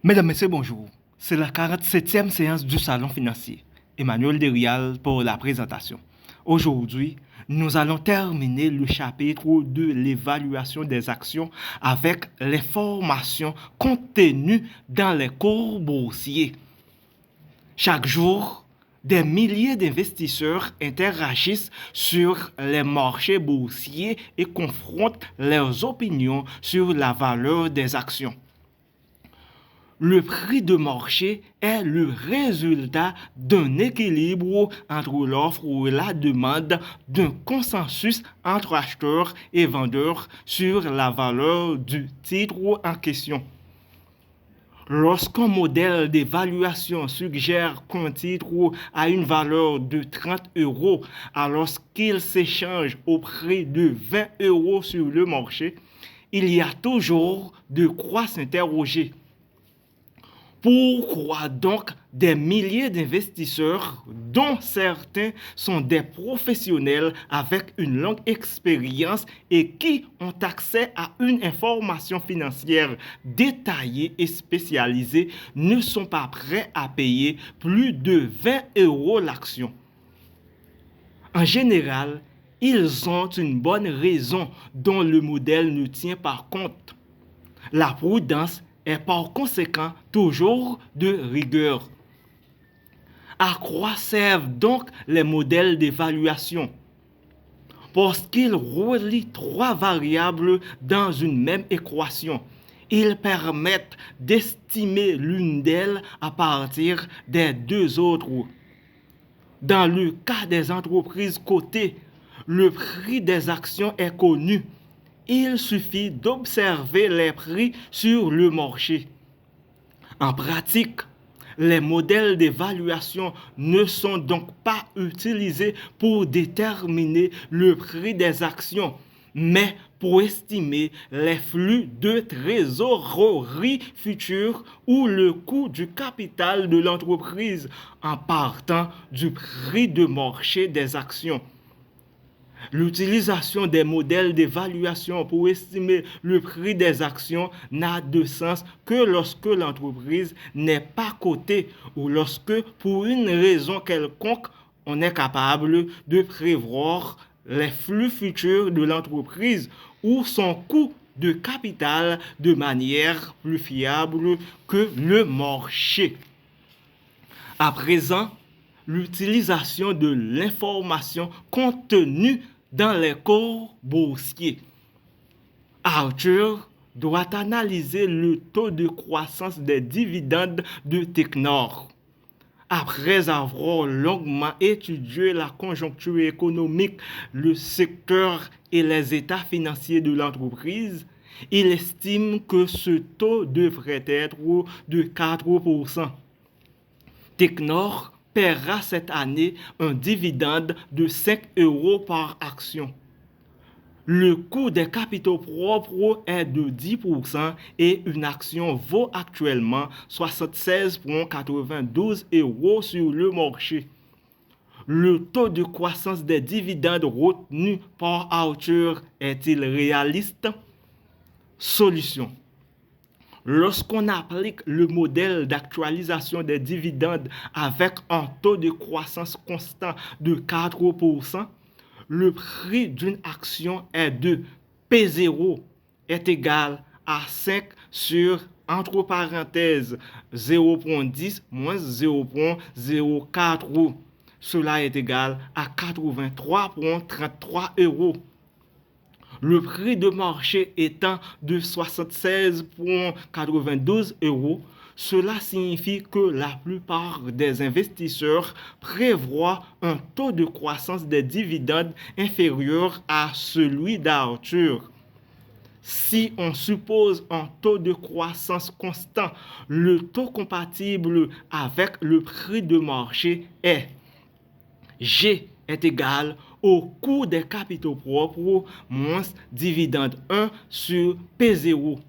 Mesdames, Messieurs, bonjour. C'est la 47e séance du Salon financier. Emmanuel Derial pour la présentation. Aujourd'hui, nous allons terminer le chapitre de l'évaluation des actions avec les formations contenues dans les cours boursiers. Chaque jour, des milliers d'investisseurs interagissent sur les marchés boursiers et confrontent leurs opinions sur la valeur des actions. Le prix de marché est le résultat d'un équilibre entre l'offre et la demande, d'un consensus entre acheteurs et vendeurs sur la valeur du titre en question. Lorsqu'un modèle d'évaluation suggère qu'un titre a une valeur de 30 euros alors qu'il s'échange au prix de 20 euros sur le marché, il y a toujours de quoi s'interroger. Pourquoi donc des milliers d'investisseurs, dont certains sont des professionnels avec une longue expérience et qui ont accès à une information financière détaillée et spécialisée, ne sont pas prêts à payer plus de 20 euros l'action? En général, ils ont une bonne raison dont le modèle ne tient pas compte. La prudence est par conséquent toujours de rigueur. À quoi servent donc les modèles d'évaluation? Parce qu'ils relient trois variables dans une même équation. Ils permettent d'estimer l'une d'elles à partir des deux autres. Dans le cas des entreprises cotées, le prix des actions est connu. Il suffit d'observer les prix sur le marché. En pratique, les modèles d'évaluation ne sont donc pas utilisés pour déterminer le prix des actions, mais pour estimer les flux de trésorerie futurs ou le coût du capital de l'entreprise en partant du prix de marché des actions. L'utilisation des modèles d'évaluation pour estimer le prix des actions n'a de sens que lorsque l'entreprise n'est pas cotée ou lorsque, pour une raison quelconque, on est capable de prévoir les flux futurs de l'entreprise ou son coût de capital de manière plus fiable que le marché. À présent, l'utilisation de l'information contenue dans les cours boursiers. Arthur doit analyser le taux de croissance des dividendes de Technor. Après avoir longuement étudié la conjoncture économique, le secteur et les états financiers de l'entreprise, il estime que ce taux devrait être de 4%. Technor paiera cette année un dividende de 5 euros par action. Le coût des capitaux propres est de 10% et une action vaut actuellement 76,92 euros sur le marché. Le taux de croissance des dividendes retenu par Arthur est-il réaliste? Solution. Lorsqu'on applique le modèle d'actualisation des dividendes avec un taux de croissance constant de 4%, le prix d'une action est de P0 est égal à 5 sur, entre parenthèses, 0,10 moins 0,04. Cela est égal à 83,33 euros. Le prix de marché étant de 76,92 euros, cela signifie que la plupart des investisseurs prévoient un taux de croissance des dividendes inférieur à celui d'Arthur. Si on suppose un taux de croissance constant, le taux compatible avec le prix de marché est G est égal au coût des capitaux propres moins dividende 1 sur P0,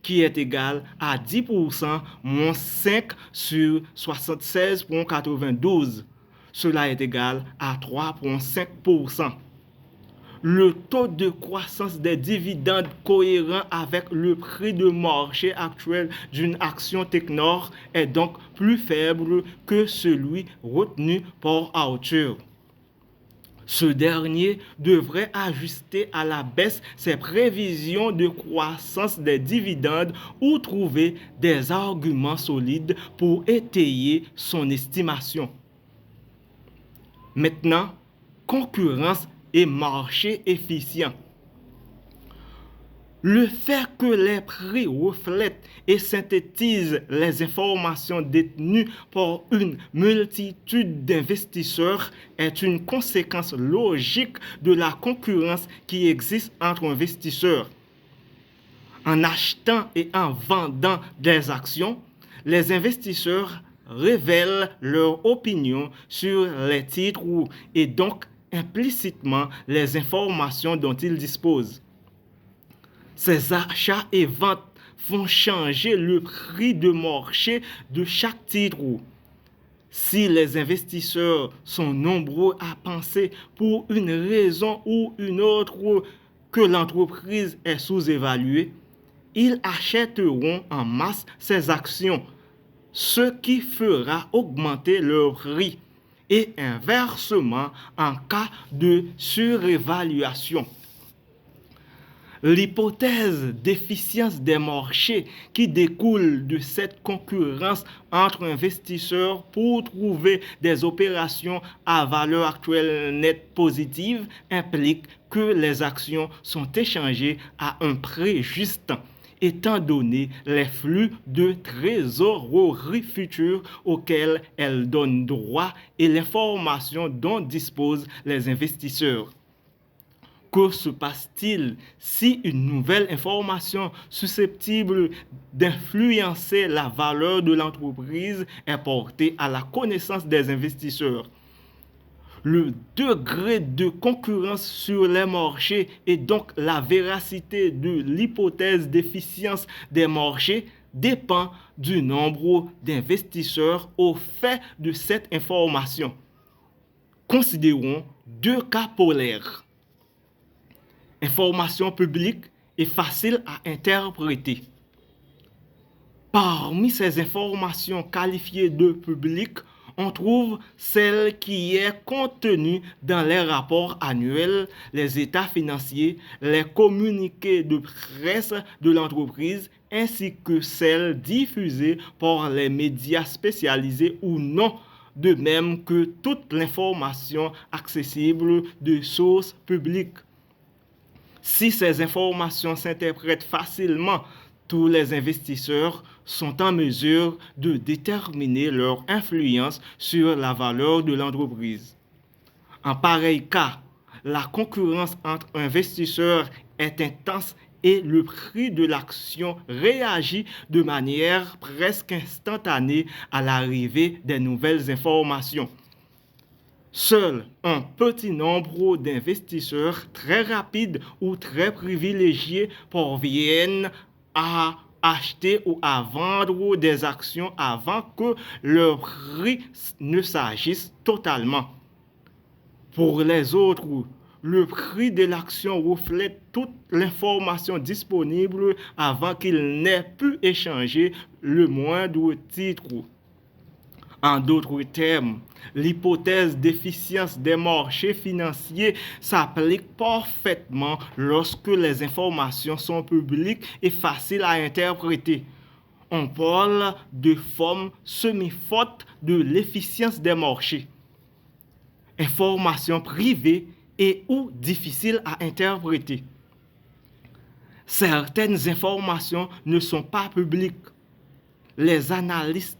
qui est égal à 10% moins 5 sur 76,92. Cela est égal à 3,5%. Le taux de croissance des dividendes cohérent avec le prix de marché actuel d'une action Technor est donc plus faible que celui retenu par Arthur. Ce dernier devrait ajuster à la baisse ses prévisions de croissance des dividendes ou trouver des arguments solides pour étayer son estimation. Maintenant, concurrence et marché efficient. Le fait que les prix reflètent et synthétisent les informations détenues par une multitude d'investisseurs est une conséquence logique de la concurrence qui existe entre investisseurs. En achetant et en vendant des actions, les investisseurs révèlent leur opinion sur les titres et donc implicitement les informations dont ils disposent. Ces achats et ventes font changer le prix de marché de chaque titre. Si les investisseurs sont nombreux à penser pour une raison ou une autre que l'entreprise est sous-évaluée, ils achèteront en masse ces actions, ce qui fera augmenter leur prix, et inversement en cas de surévaluation. L'hypothèse d'efficience des marchés qui découle de cette concurrence entre investisseurs pour trouver des opérations à valeur actuelle nette positive implique que les actions sont échangées à un prix juste, étant donné les flux de trésorerie futurs auxquels elles donnent droit et l'information dont disposent les investisseurs. Que se passe-t-il si une nouvelle information susceptible d'influencer la valeur de l'entreprise est portée à la connaissance des investisseurs? Le degré de concurrence sur les marchés et donc la véracité de l'hypothèse d'efficience des marchés dépend du nombre d'investisseurs au fait de cette information. Considérons deux cas polaires. Information publique et facile à interpréter. Parmi ces informations qualifiées de publiques, on trouve celle qui est contenue dans les rapports annuels, les états financiers, les communiqués de presse de l'entreprise, ainsi que celle diffusée par les médias spécialisés ou non, de même que toute l'information accessible de sources publiques. Si ces informations s'interprètent facilement, tous les investisseurs sont en mesure de déterminer leur influence sur la valeur de l'entreprise. En pareil cas, la concurrence entre investisseurs est intense et le prix de l'action réagit de manière presque instantanée à l'arrivée des nouvelles informations. Seul un petit nombre d'investisseurs très rapides ou très privilégiés parviennent à acheter ou à vendre des actions avant que leur prix ne s'agisse totalement. Pour les autres, le prix de l'action reflète toute l'information disponible avant qu'il n'ait pu échanger le moindre titre. En d'autres termes, l'hypothèse d'efficience des marchés financiers s'applique parfaitement lorsque les informations sont publiques et faciles à interpréter. On parle de forme semi-forte de l'efficience des marchés. Informations privées et ou difficiles à interpréter. Certaines informations ne sont pas publiques. Les analystes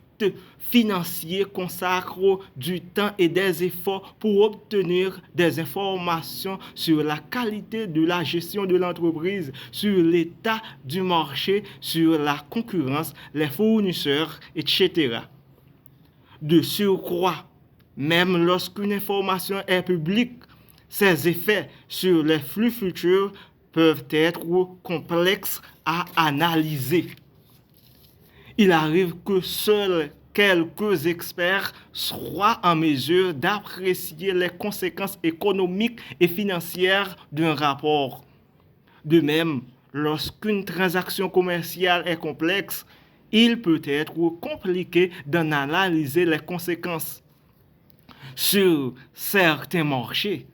financiers consacrent du temps et des efforts pour obtenir des informations sur la qualité de la gestion de l'entreprise, sur l'état du marché, sur la concurrence, les fournisseurs, etc. De surcroît, même lorsqu'une information est publique, ses effets sur les flux futurs peuvent être complexes à analyser. Il arrive que seuls quelques experts soient en mesure d'apprécier les conséquences économiques et financières d'un rapport. De même, lorsqu'une transaction commerciale est complexe, il peut être compliqué d'en analyser les conséquences. Sur certains marchés,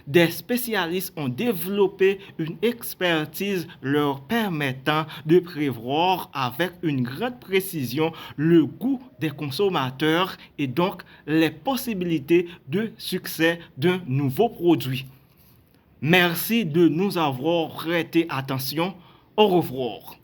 des spécialistes ont développé une expertise leur permettant de prévoir avec une grande précision le goût des consommateurs et donc les possibilités de succès d'un nouveau produit. Merci de nous avoir prêté attention. Au revoir.